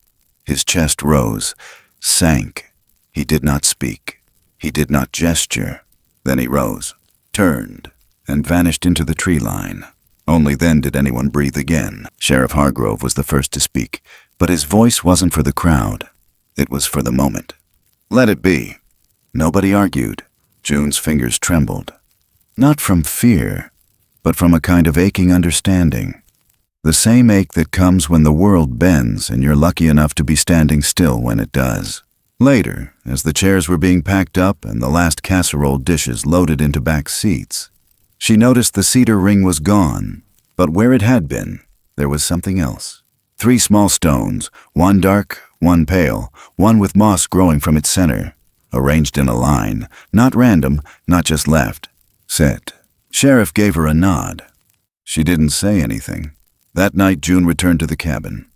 His chest rose, sank. He did not speak. He did not gesture. Then he rose, turned, and vanished into the tree line. Only then did anyone breathe again. Sheriff Hargrove was the first to speak, but his voice wasn't for the crowd. It was for the moment. Let it be. Nobody argued. June's fingers trembled. Not from fear, but from a kind of aching understanding. The same ache that comes when the world bends and you're lucky enough to be standing still when it does. Later, as the chairs were being packed up and the last casserole dishes loaded into back seats, she noticed the cedar ring was gone, but where it had been, there was something else. 3 small stones, one dark, one pale, one with moss growing from its center, arranged in a line, not random, not just left, set. Sheriff gave her a nod. She didn't say anything. That night, June returned to the cabin.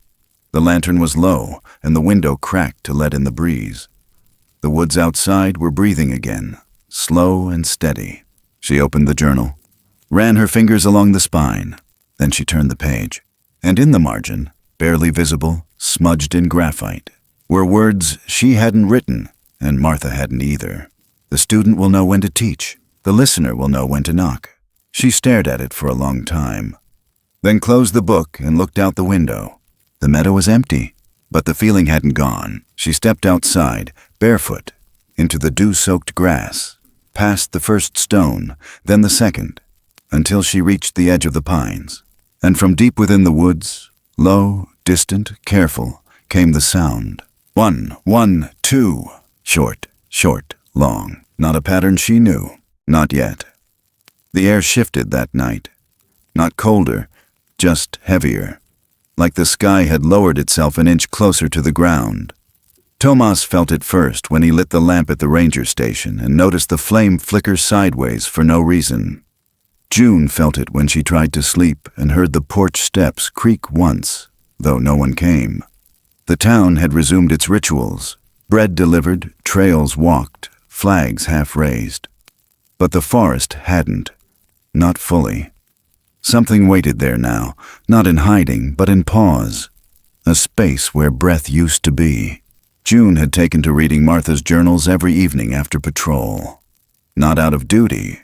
The lantern was low, and the window cracked to let in the breeze. The woods outside were breathing again, slow and steady. She opened the journal, ran her fingers along the spine, then she turned the page. And in the margin, barely visible, smudged in graphite, were words she hadn't written, and Martha hadn't either. The student will know when to teach. The listener will know when to knock. She stared at it for a long time, then closed the book and looked out the window. The meadow was empty, but the feeling hadn't gone. She stepped outside, barefoot, into the dew-soaked grass, past the first stone, then the second, until she reached the edge of the pines. And from deep within the woods, low, distant, careful, came the sound. 1, 1, 2. Short, short, long. Not a pattern she knew. Not yet. The air shifted that night. Not colder, just heavier. Like the sky had lowered itself an inch closer to the ground. Tomas felt it first when he lit the lamp at the ranger station and noticed the flame flicker sideways for no reason. June felt it when she tried to sleep and heard the porch steps creak once, though no one came. The town had resumed its rituals. Bread delivered, trails walked, flags half raised. But the forest hadn't. Not fully. Something waited there now, not in hiding, but in pause. A space where breath used to be. June had taken to reading Martha's journals every evening after patrol. Not out of duty,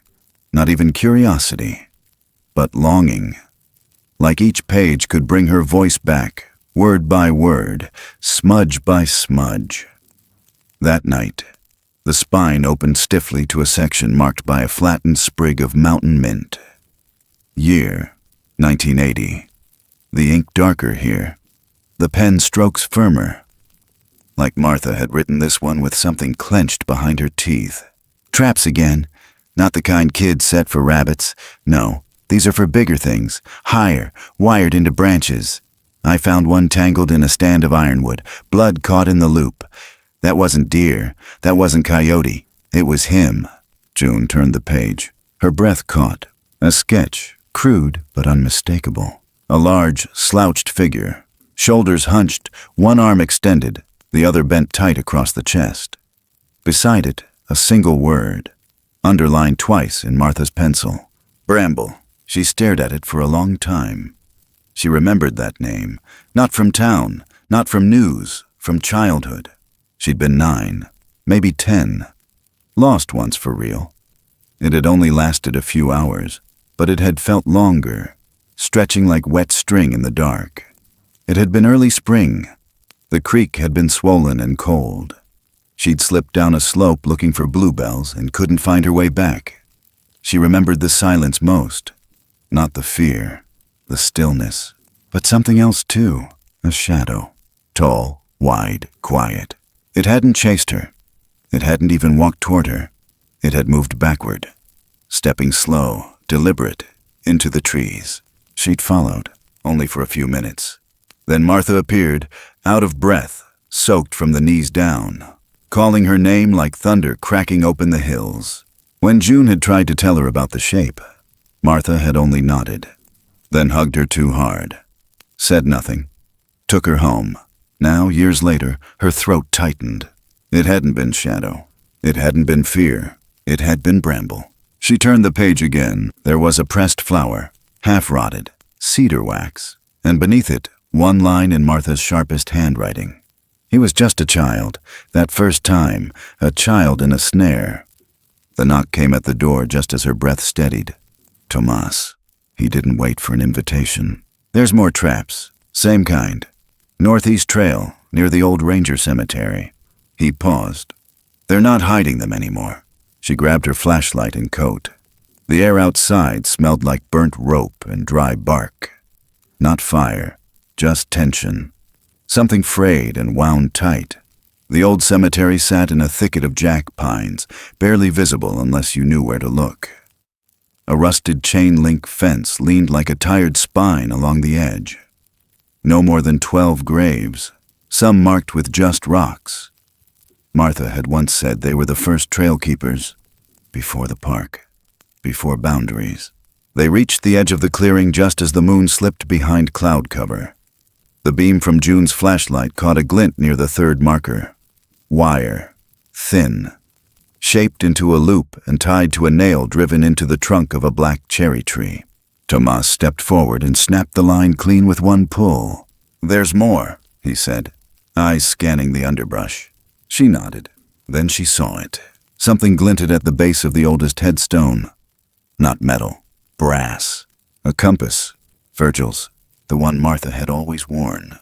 not even curiosity, but longing. Like each page could bring her voice back, word by word, smudge by smudge. That night, the spine opened stiffly to a section marked by a flattened sprig of mountain mint. Year, 1980. The ink darker here. the pen strokes firmer. Like Martha had written this one with something clenched behind her teeth. Traps again. Not the kind kids set for rabbits. No, these are for bigger things, higher, wired into branches. I found one tangled in a stand of ironwood, blood caught in the loop. That wasn't deer, that wasn't coyote, it was him. June turned the page. Her breath caught. A sketch, crude but unmistakable. A large, slouched figure. Shoulders hunched, one arm extended, the other bent tight across the chest. Beside it, a single word, underlined twice in Martha's pencil. Bramble. She stared at it for a long time. She remembered that name, not from town, not from news, from childhood. She'd been 9, maybe 10. Lost once for real. It had only lasted a few hours, but it had felt longer, stretching like wet string in the dark. It had been early spring. The creek had been swollen and cold. She'd slipped down a slope looking for bluebells and couldn't find her way back. She remembered the silence most, not the fear, the stillness, but something else too, a shadow. Tall, wide, quiet. It hadn't chased her. It hadn't even walked toward her. It had moved backward, stepping slow, deliberate, into the trees. She'd followed, only for a few minutes. Then Martha appeared, out of breath, soaked from the knees down, calling her name like thunder cracking open the hills. When June had tried to tell her about the shape, Martha had only nodded, then hugged her too hard, said nothing, took her home. Now, years later, her throat tightened. It hadn't been shadow. It hadn't been fear. It had been bramble. She turned the page again. There was a pressed flower, half-rotted, cedar wax, and beneath it, one line in Martha's sharpest handwriting. He was just a child, that first time, a child in a snare. The knock came at the door just as her breath steadied. Tomas. He didn't wait for an invitation. There's more traps. Same kind. Northeast Trail, near the old ranger cemetery. He paused. They're not hiding them anymore. She grabbed her flashlight and coat. The air outside smelled like burnt rope and dry bark. Not fire, just tension. Something frayed and wound tight. The old cemetery sat in a thicket of jack pines, barely visible unless you knew where to look. A rusted chain-link fence leaned like a tired spine along the edge. No more than 12 graves, some marked with just rocks. Martha had once said they were the first trail keepers, before the park, before boundaries. They reached the edge of the clearing just as the moon slipped behind cloud cover. The beam from June's flashlight caught a glint near the third marker. Wire, thin, shaped into a loop and tied to a nail driven into the trunk of a black cherry tree. Tomas stepped forward and snapped the line clean with one pull. "There's more," he said, eyes scanning the underbrush. She nodded. Then she saw it. Something glinted at the base of the oldest headstone. Not metal, brass. A compass. Virgil's, the one Martha had always worn.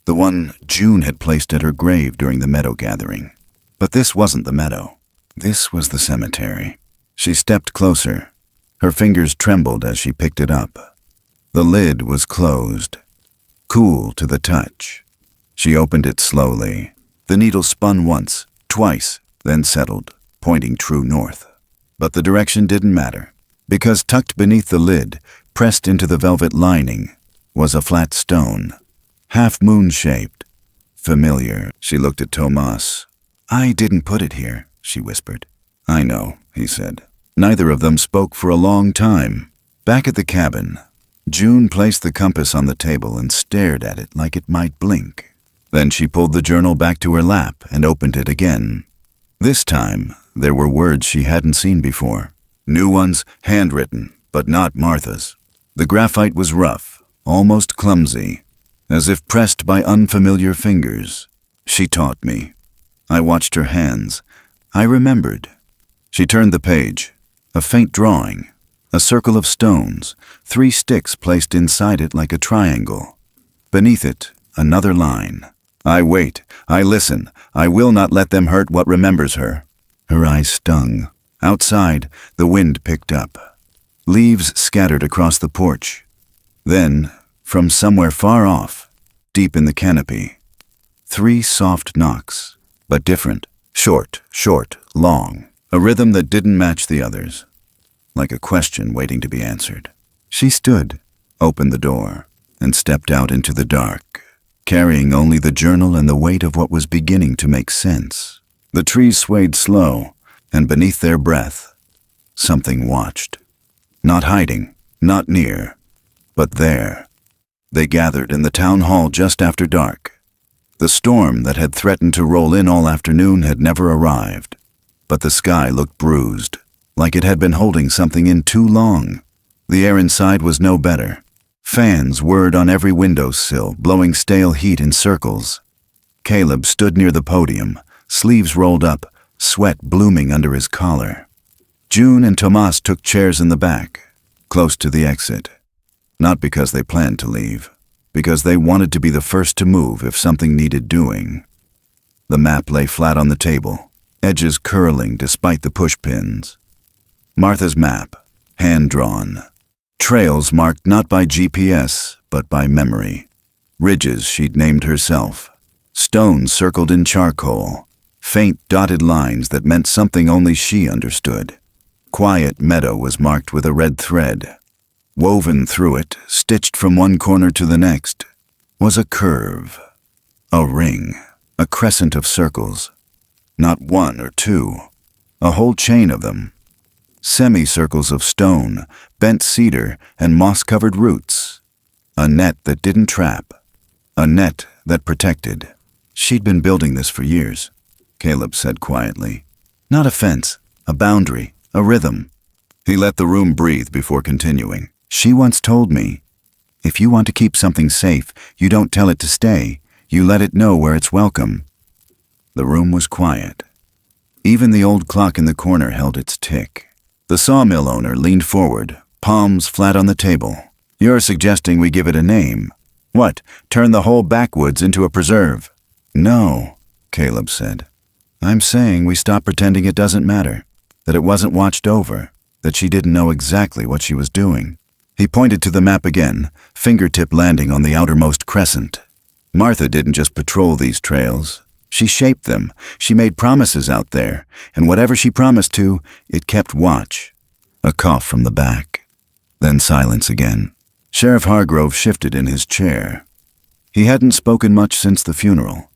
The one June had placed at her grave during the meadow gathering. But this wasn't the meadow. This was the cemetery. She stepped closer. Her fingers trembled as she picked it up. The lid was closed, cool to the touch. She opened it slowly. The needle spun once, twice, then settled, pointing true north. But the direction didn't matter, because tucked beneath the lid, pressed into the velvet lining, was a flat stone, half moon-shaped. Familiar. She looked at Tomas. "I didn't put it here," she whispered. "I know," he said. Neither of them spoke for a long time. Back at the cabin, June placed the compass on the table and stared at it like it might blink. Then she pulled the journal back to her lap and opened it again. This time, there were words she hadn't seen before. New ones, handwritten, but not Martha's. The graphite was rough, almost clumsy, as if pressed by unfamiliar fingers. "She taught me." I watched her hands. I remembered. She turned the page. A faint drawing. A circle of stones, 3 sticks placed inside it like a triangle. Beneath it, another line. "I wait, I listen, I will not let them hurt what remembers her." Her eyes stung. Outside, the wind picked up. Leaves scattered across the porch. Then, from somewhere far off, deep in the canopy. 3 soft knocks, but different. Short, long. A rhythm that didn't match the others. Like a question waiting to be answered. She stood, opened the door, and stepped out into the dark, carrying only the journal and the weight of what was beginning to make sense. The trees swayed slow, and beneath their breath, something watched. Not hiding, not near, but there. They gathered in the town hall just after dark. The storm that had threatened to roll in all afternoon had never arrived, but the sky looked bruised, like it had been holding something in too long. The air inside was no better. Fans whirred on every windowsill, blowing stale heat in circles. Caleb stood near the podium, sleeves rolled up, sweat blooming under his collar. June and Tomas took chairs in the back, close to the exit. Not because they planned to leave, because they wanted to be the first to move if something needed doing. The map lay flat on the table, edges curling despite the pushpins. Martha's map, hand-drawn. Trails marked not by GPS, but by memory. Ridges she'd named herself. Stones circled in charcoal. Faint dotted lines that meant something only she understood. Quiet meadow was marked with a red thread. Woven through it, stitched from one corner to the next, was a curve. A ring. A crescent of circles. Not 1 or 2. A whole chain of them. Semicircles of stone, bent cedar, and moss-covered roots. A net that didn't trap. A net that protected. She'd been building this for years, Caleb said quietly. Not a fence, a boundary, a rhythm. He let the room breathe before continuing. She once told me, if you want to keep something safe, you don't tell it to stay. You let it know where it's welcome. The room was quiet. Even the old clock in the corner held its tick. The sawmill owner leaned forward, palms flat on the table. You're suggesting we give it a name. What, turn the whole backwoods into a preserve? No, Caleb said. I'm saying we stop pretending it doesn't matter, that it wasn't watched over, that she didn't know exactly what she was doing. He pointed to the map again, fingertip landing on the outermost crescent. Martha didn't just patrol these trails. She shaped them. She made promises out there, and whatever she promised to, it kept watch. A cough from the back. Then silence again. Sheriff Hargrove shifted in his chair. He hadn't spoken much since the funeral,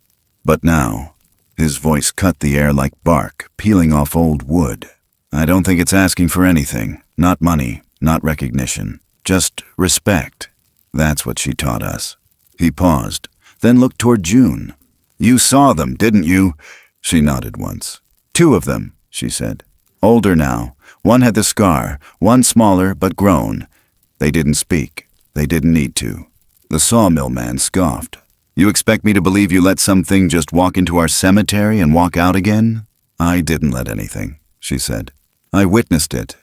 but now, his voice cut the air like bark peeling off old wood. I don't think it's asking for anything. Not money, not recognition. Just respect. That's what she taught us. He paused, then looked toward June. You saw them, didn't you? She nodded once. 2 of them, she said. Older now. One had the scar, one smaller but grown. They didn't speak. They didn't need to. The sawmill man scoffed. You expect me to believe you let something just walk into our cemetery and walk out again? I didn't let anything, she said. I witnessed it.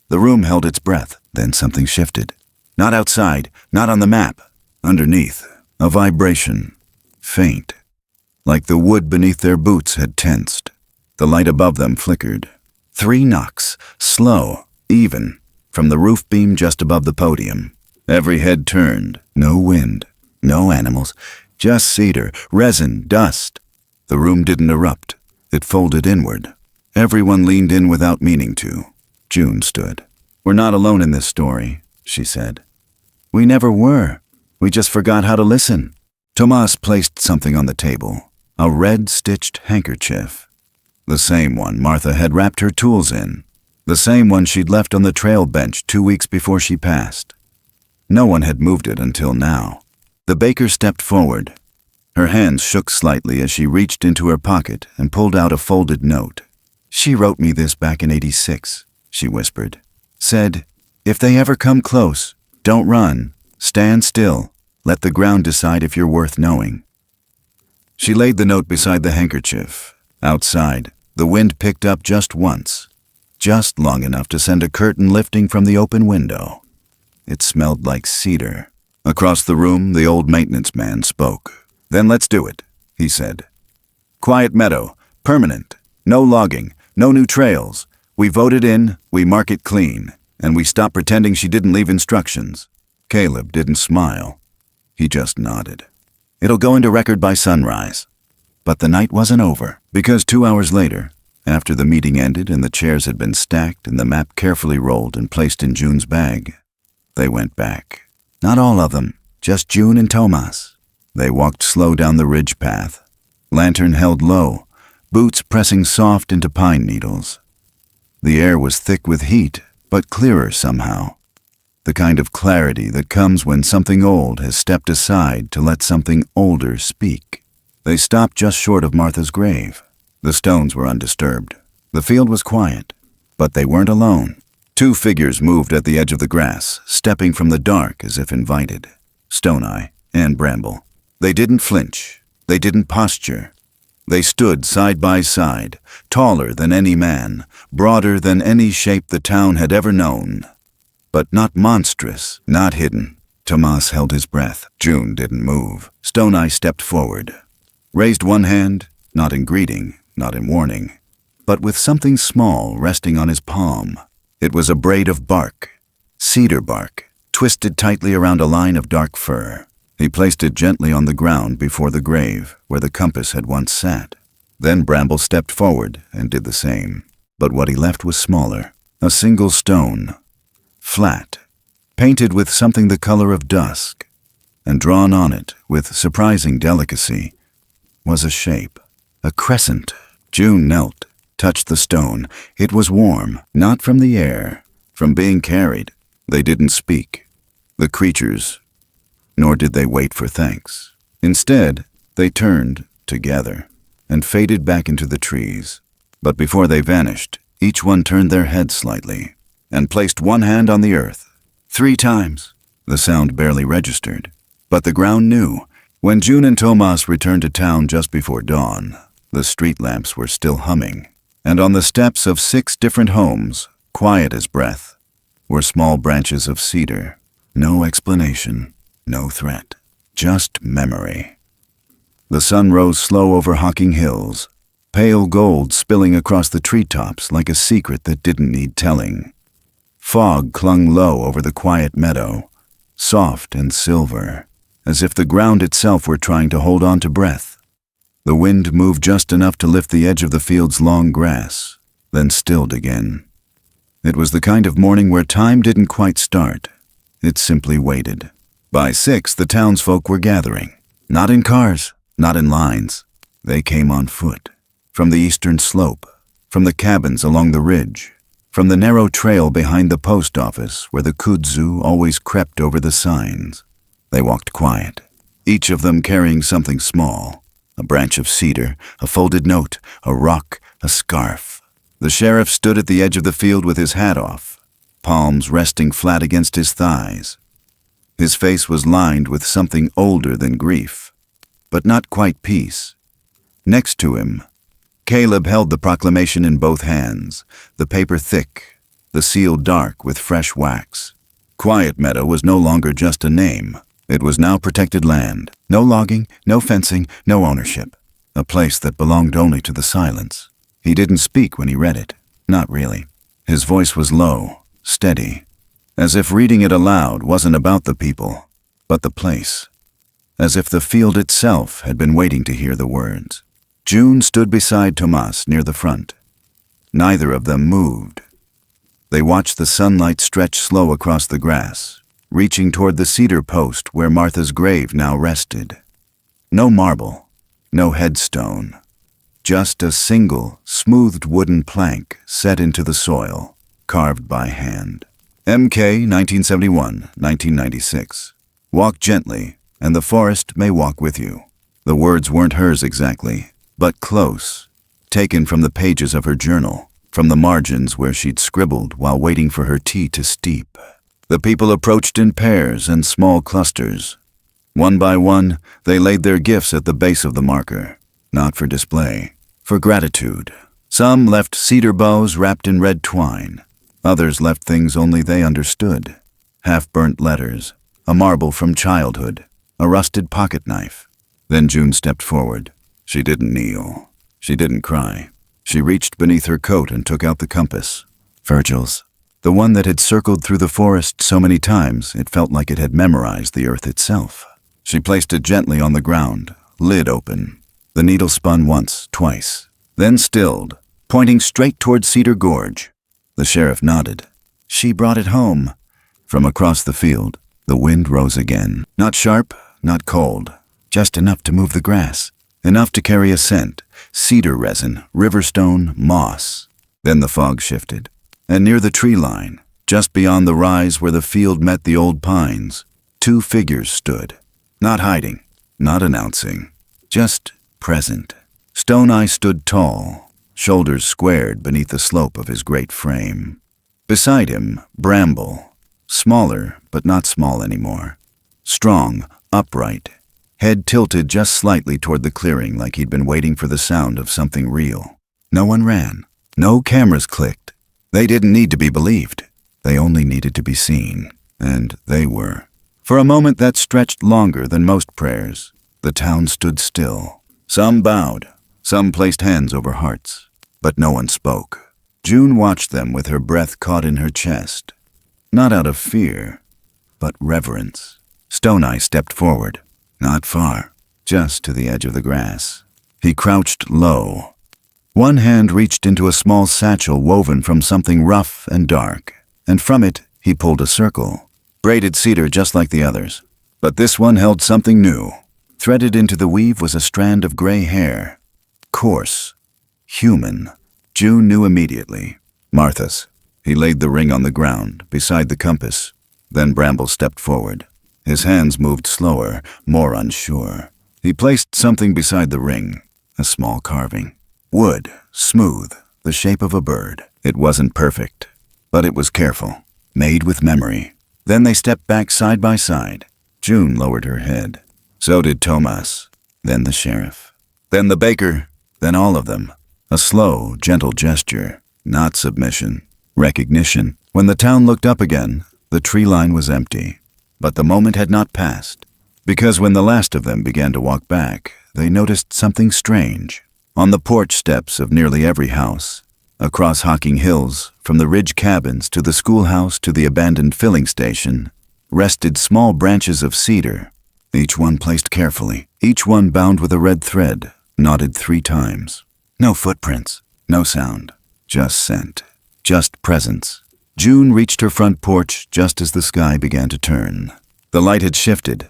The room held its breath, then something shifted. Not outside, not on the map. Underneath, a vibration. Faint. Like the wood beneath their boots had tensed. The light above them flickered. 3 knocks, slow, even, from the roof beam just above the podium. Every head turned. No wind, no animals, just cedar, resin, dust. The room didn't erupt. It folded inward. Everyone leaned in without meaning to. June stood. We're not alone in this story, she said. We never were. We just forgot how to listen. Tomas placed something on the table. A red-stitched handkerchief. The same one Martha had wrapped her tools in. The same one she'd left on the trail bench 2 weeks before she passed. No one had moved it until now. The baker stepped forward. Her hands shook slightly as she reached into her pocket and pulled out a folded note. She wrote me this back in '86, she whispered. Said, if they ever come close, don't run. Stand still. Let the ground decide if you're worth knowing. She laid the note beside the handkerchief. Outside, the wind picked up just once, just long enough to send a curtain lifting from the open window. It smelled like cedar. Across the room, the old maintenance man spoke. Then let's do it, he said. Quiet meadow, permanent, no logging, no new trails. We vote it in, we mark it clean, and we stop pretending she didn't leave instructions. Caleb didn't smile. He just nodded. It'll go into record by sunrise. But the night wasn't over, because 2 hours later, after the meeting ended and the chairs had been stacked and the map carefully rolled and placed in June's bag, they went back. Not all of them, just June and Tomas. They walked slow down the ridge path, lantern held low, boots pressing soft into pine needles. The air was thick with heat, but clearer somehow. The kind of clarity that comes when something old has stepped aside to let something older speak. They stopped just short of Martha's grave. The stones were undisturbed. The field was quiet, but they weren't alone. 2 figures moved at the edge of the grass, stepping from the dark as if invited. Stone Eye and Bramble. They didn't flinch. They didn't posture. They stood side by side, taller than any man, broader than any shape the town had ever known. But not monstrous, not hidden. Tomas held his breath. June didn't move. Stone Eye stepped forward, raised one hand, not in greeting, not in warning, but with something small resting on his palm. It was a braid of bark, cedar bark, twisted tightly around a line of dark fur. He placed it gently on the ground before the grave, where the compass had once sat. Then Bramble stepped forward and did the same. But what he left was smaller. A single stone, flat, painted with something the color of dusk, and drawn on it, with surprising delicacy, was a shape, a crescent. June knelt, touched the stone. It was warm, not from the air, from being carried. They didn't speak, the creatures, nor did they wait for thanks. Instead, they turned, together, and faded back into the trees. But before they vanished, each one turned their head slightly, and placed one hand on the earth. 3 times. The sound barely registered, but the ground knew. When June and Tomas returned to town just before dawn, the street lamps were still humming, and on the steps of 6 different homes, quiet as breath, were small branches of cedar. No explanation, no threat, just memory. The sun rose slow over Hocking Hills, pale gold spilling across the treetops like a secret that didn't need telling. Fog clung low over the quiet meadow, soft and silver, as if the ground itself were trying to hold on to breath. The wind moved just enough to lift the edge of the field's long grass, then stilled again. It was the kind of morning where time didn't quite start. It simply waited. By 6, the townsfolk were gathering. Not in cars, not in lines. They came on foot. From the eastern slope, from the cabins along the ridge, from the narrow trail behind the post office where the kudzu always crept over the signs. They walked quiet, each of them carrying something small. A branch of cedar, a folded note, a rock, a scarf. The sheriff stood at the edge of the field with his hat off, palms resting flat against his thighs. His face was lined with something older than grief, but not quite peace. Next to him, Caleb held the proclamation in both hands, the paper thick, the seal dark with fresh wax. Quiet Meadow was no longer just a name. It was now protected land. No logging, no fencing, no ownership. A place that belonged only to the silence. He didn't speak when he read it. Not really. His voice was low, steady, as if reading it aloud wasn't about the people, but the place. As if the field itself had been waiting to hear the words. June stood beside Tomas near the front. Neither of them moved. They watched the sunlight stretch slow across the grass, reaching toward the cedar post where Martha's grave now rested. No marble, no headstone, just a single, smoothed wooden plank set into the soil, carved by hand. MK 1971-1996. Walk gently, and the forest may walk with you. The words weren't hers exactly, but close, taken from the pages of her journal, from the margins where she'd scribbled while waiting for her tea to steep. The people approached in pairs and small clusters. One by one, they laid their gifts at the base of the marker, not for display, for gratitude. Some left cedar bows wrapped in red twine. Others left things only they understood. Half-burnt letters, a marble from childhood, a rusted pocket knife. Then June stepped forward. She didn't kneel. She didn't cry. She reached beneath her coat and took out the compass. Virgil's. The one that had circled through the forest so many times, it felt like it had memorized the earth itself. She placed it gently on the ground, lid open. The needle spun once, twice, then stilled, pointing straight toward Cedar Gorge. The sheriff nodded. She brought it home. From across the field, the wind rose again. Not sharp, not cold, just enough to move the grass, enough to carry a scent, cedar resin, riverstone, moss. Then the fog shifted, and near the tree line, just beyond the rise where the field met the old pines, 2 figures stood, not hiding, not announcing, just present. Stone Eye stood tall, shoulders squared beneath the slope of his great frame. Beside him, Bramble, smaller but not small anymore. Strong, upright, head tilted just slightly toward the clearing like he'd been waiting for the sound of something real. No one ran. No cameras clicked. They didn't need to be believed. They only needed to be seen. And they were. For a moment that stretched longer than most prayers. The town stood still. Some bowed. Some placed hands over hearts. But no one spoke. June watched them with her breath caught in her chest. Not out of fear, but reverence. Stone Eye stepped forward. Not far, just to the edge of the grass. He crouched low. One hand reached into a small satchel woven from something rough and dark, and from it he pulled a circle. Braided cedar just like the others. But this one held something new. Threaded into the weave was a strand of gray hair. Coarse. Human. June knew immediately. Martha's. He laid the ring on the ground, beside the compass. Then Bramble stepped forward. His hands moved slower, more unsure. He placed something beside the ring, a small carving. Wood, smooth, the shape of a bird. It wasn't perfect, but it was careful, made with memory. Then they stepped back side by side. June lowered her head. So did Tomas. Then the sheriff. Then the baker. Then all of them. A slow, gentle gesture, not submission. Recognition. When the town looked up again, the tree line was empty. But the moment had not passed, because when the last of them began to walk back, they noticed something strange. On the porch steps of nearly every house, across Hocking Hills, from the ridge cabins to the schoolhouse to the abandoned filling station, rested small branches of cedar, each one placed carefully, each one bound with a red thread, knotted 3 times. No footprints, no sound, just scent. Just presence. June reached her front porch just as the sky began to turn. The light had shifted,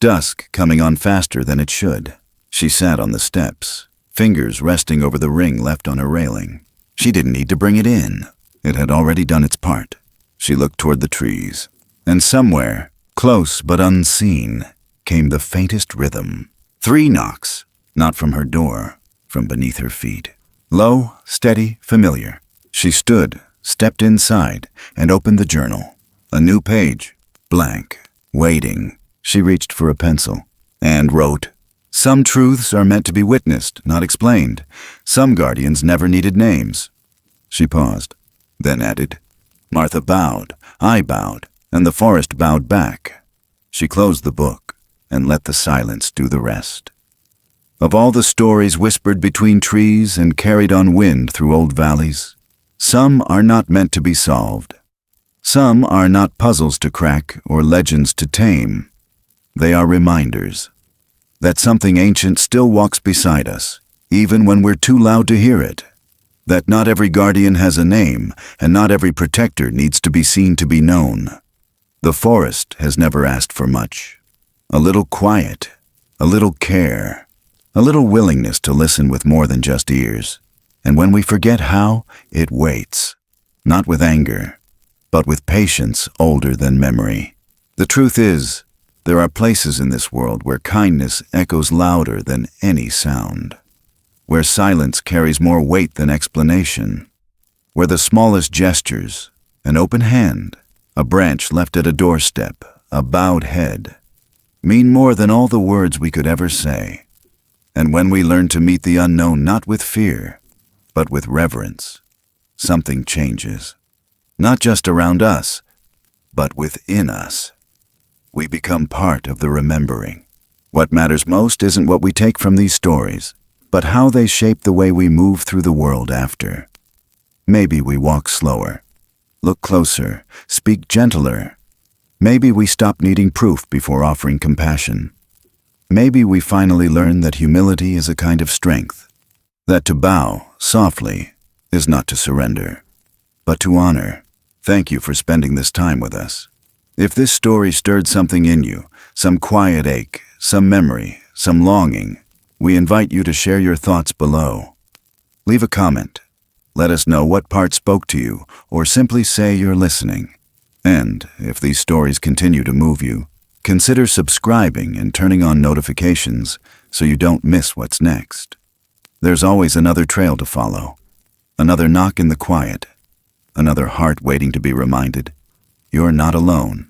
dusk coming on faster than it should. She sat on the steps, fingers resting over the ring left on her railing. She didn't need to bring it in. It had already done its part. She looked toward the trees, and somewhere, close but unseen, came the faintest rhythm. 3 knocks, not from her door, from beneath her feet. Low, steady, familiar. She stood, stepped inside, and opened the journal. A new page, blank, waiting. She reached for a pencil and wrote, "Some truths are meant to be witnessed, not explained. Some guardians never needed names." She paused, then added, "Martha bowed, I bowed, and the forest bowed back." She closed the book and let the silence do the rest. Of all the stories whispered between trees and carried on wind through old valleys, some are not meant to be solved. Some are not puzzles to crack or legends to tame. They are reminders that something ancient still walks beside us, even when we're too loud to hear it. That not every guardian has a name, and not every protector needs to be seen to be known. The forest has never asked for much. A little quiet, a little care, a little willingness to listen with more than just ears. And when we forget how, it waits, not with anger, but with patience older than memory. The truth is, there are places in this world where kindness echoes louder than any sound, where silence carries more weight than explanation, where the smallest gestures, an open hand, a branch left at a doorstep, a bowed head, mean more than all the words we could ever say. And when we learn to meet the unknown not with fear, but with reverence, something changes. Not just around us, but within us. We become part of the remembering. What matters most isn't what we take from these stories, but how they shape the way we move through the world after. Maybe we walk slower, look closer, speak gentler. Maybe we stop needing proof before offering compassion. Maybe we finally learn that humility is a kind of strength, that to bow softly is not to surrender, but to honor. Thank you for spending this time with us. If this story stirred something in you, some quiet ache, some memory, some longing, we invite you to share your thoughts below. Leave a comment. Let us know what part spoke to you, or simply say you're listening. And if these stories continue to move you, consider subscribing and turning on notifications so you don't miss what's next. There's always another trail to follow, another knock in the quiet, another heart waiting to be reminded you're not alone.